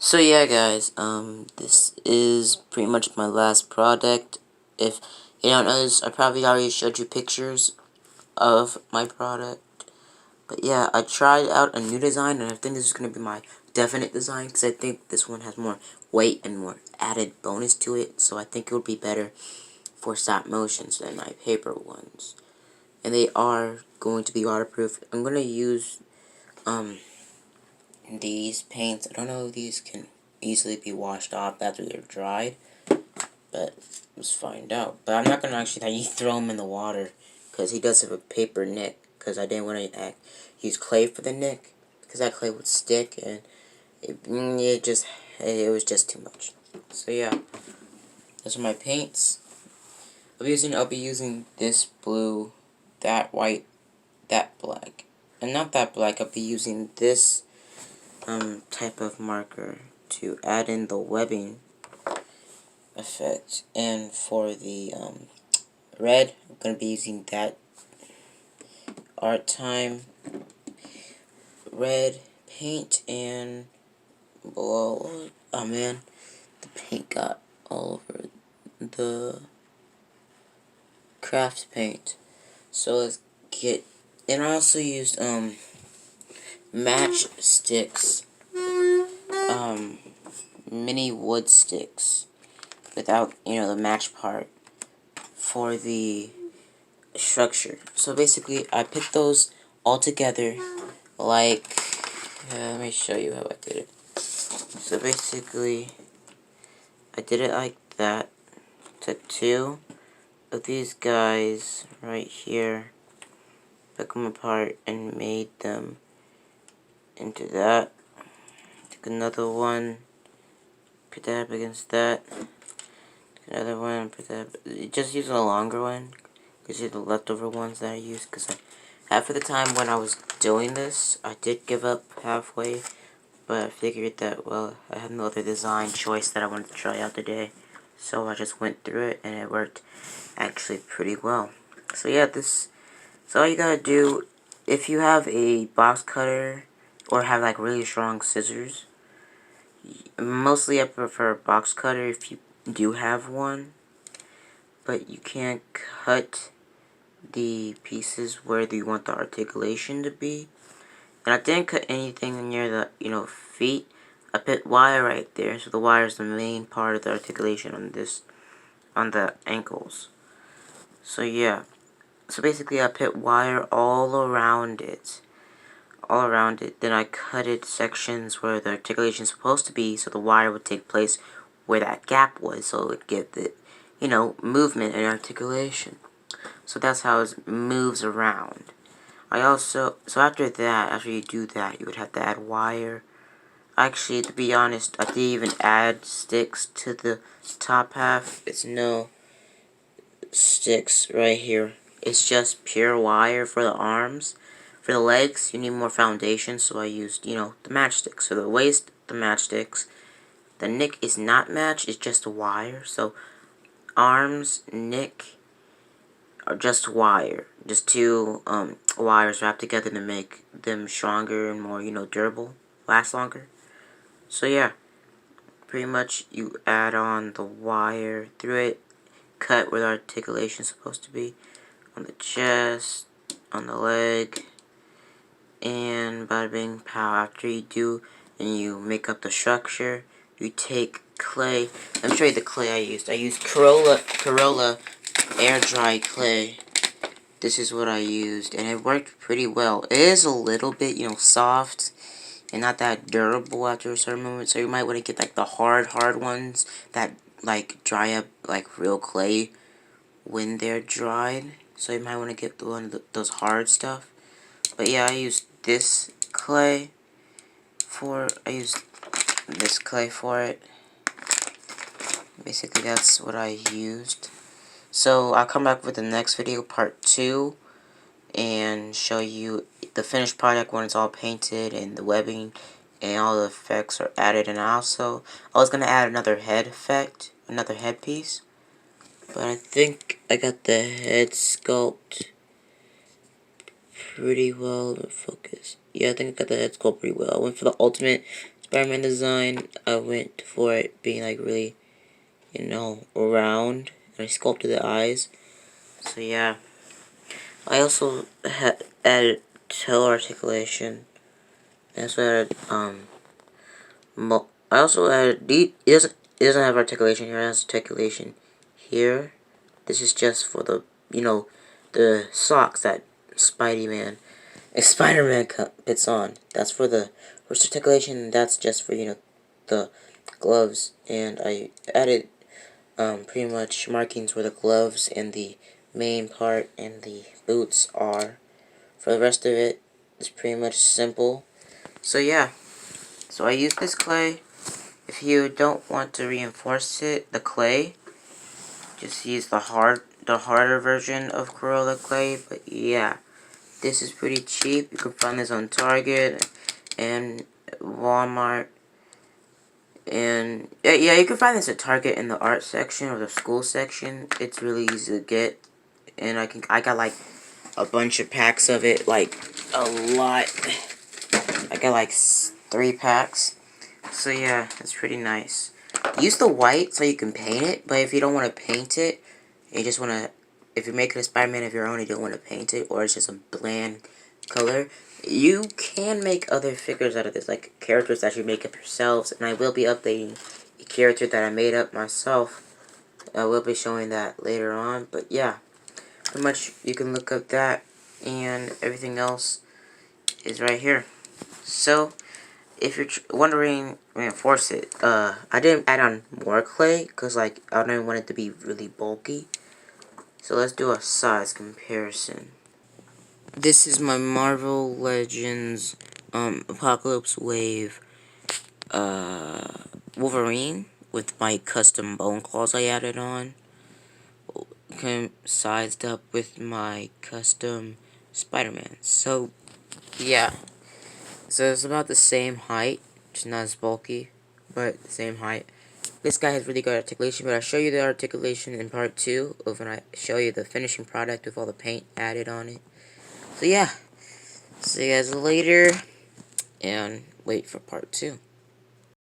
So yeah guys, this is pretty much my last product. If you don't notice, I probably already showed you pictures of my product. But yeah, I tried out a new design, and I think this is going to be my definite design, because I think this one has more weight and more added bonus to it, so I think it would be better for stop motions than my paper ones. And they are going to be waterproof. I'm going to use, these paints. I don't know if these can easily be washed off after they're dried, but let's find out. But I'm not going to actually throw them in the water, because he does have a paper nick, because I didn't want to use clay for the nick, because that clay would stick, and it was just too much. So yeah, those are my paints. I'll be using this blue, that white, that black, and not that black. I'll be using this type of marker to add in the webbing effect. And for the red, I'm going to be using that Art Time red paint. And oh man, the paint got all over the craft paint. So let's get, and I also used matchsticks, mini wood sticks without, the match part for the structure. So basically, I put those all together like, let me show you how I did it. So basically, I did it like that. Took two of these guys right here, took them apart and made them into that. Took another one, put that up against that. Another one, put that. Just use a longer one, because these are the leftover ones that I used. Because half of the time when I was doing this, I did give up halfway, but I figured that, well, I had no other design choice that I wanted to try out today, so I just went through it, and it worked actually pretty well. So yeah, so all you gotta do, if you have a box cutter or have like really strong scissors, mostly I prefer a box cutter if you do have one, but you can't cut the pieces where you want the articulation to be. And I didn't cut anything near the, feet. I put wire right there, so the wire is the main part of the articulation on the ankles. So yeah, so basically I put wire all around it. Then I cutted sections where the articulation is supposed to be, so the wire would take place where that gap was, so it would get the, movement and articulation. So that's how it moves around. So after you do that, you would have to add wire. Actually, to be honest, I didn't even add sticks to the top half. It's no sticks right here. It's just pure wire for the arms. For the legs, you need more foundation, so I used, the matchsticks. So the waist, the matchsticks. The neck is not matched, it's just a wire. So arms, neck are just wire. Just two wires wrapped together to make them stronger and more, durable. Last longer. So yeah, pretty much you add on the wire through it. Cut where the articulation is supposed to be. On the chest, on the leg, and bada bing pow. After you do, and you make up the structure, you take clay. Let me show you the clay I used. I used Corolla air dry clay. This is what I used, and it worked pretty well. It is a little bit, soft and not that durable after a certain moment, so you might want to get like the hard ones that like dry up like real clay when they're dried. So you might want to get those hard stuff. But yeah, I used this clay for it. Basically, that's what I used. So I'll come back with the next video, part 2, and show you the finished product when it's all painted and the webbing and all the effects are added. And I was gonna add another head effect, another headpiece, but I think I got the head sculpt pretty well. Focus. Yeah, I think I got the head sculpt pretty well. I went for the ultimate Spider-Man design, I went for it being like really, round, and I sculpted the eyes. So yeah, I also had added toe articulation. I also added I also added it doesn't have articulation here. It has articulation here. This is just for the the socks that Spider-Man puts on. That's for the wrist articulation. That's just for the gloves. And I added pretty much markings where the gloves and the main part and the boots are. For the rest of it, it's pretty much simple. So yeah, so I use this clay. If you don't want to reinforce the clay, just use the harder version of Corolla clay. But yeah, this is pretty cheap. You can find this on Target and Walmart. And yeah, you can find this at Target in the art section or the school section. It's really easy to get. And I got like a bunch of packs of it, like a lot. I got like 3 packs. So yeah, it's pretty nice. Use the white so you can paint it, but if you don't want to paint it, you just want to, if you're making a Spider-Man of your own, you don't want to paint it, or it's just a bland color, you can make other figures out of this, like characters that you make up yourselves, and I will be updating a character that I made up myself. I will be showing that later on, but yeah, pretty much you can look up that, and everything else is right here. So, if you're wondering, reinforce it. I didn't add on more clay because like I don't want it to be really bulky. So let's do a size comparison. This is my Marvel Legends Apocalypse Wave Wolverine with my custom bone claws I added on. Sized up with my custom Spider-Man. So yeah. So it's about the same height, just not as bulky, but the same height. This guy has really good articulation, but I'll show you the articulation in part 2 of when I show you the finishing product with all the paint added on it. So yeah, see you guys later, and wait for part 2.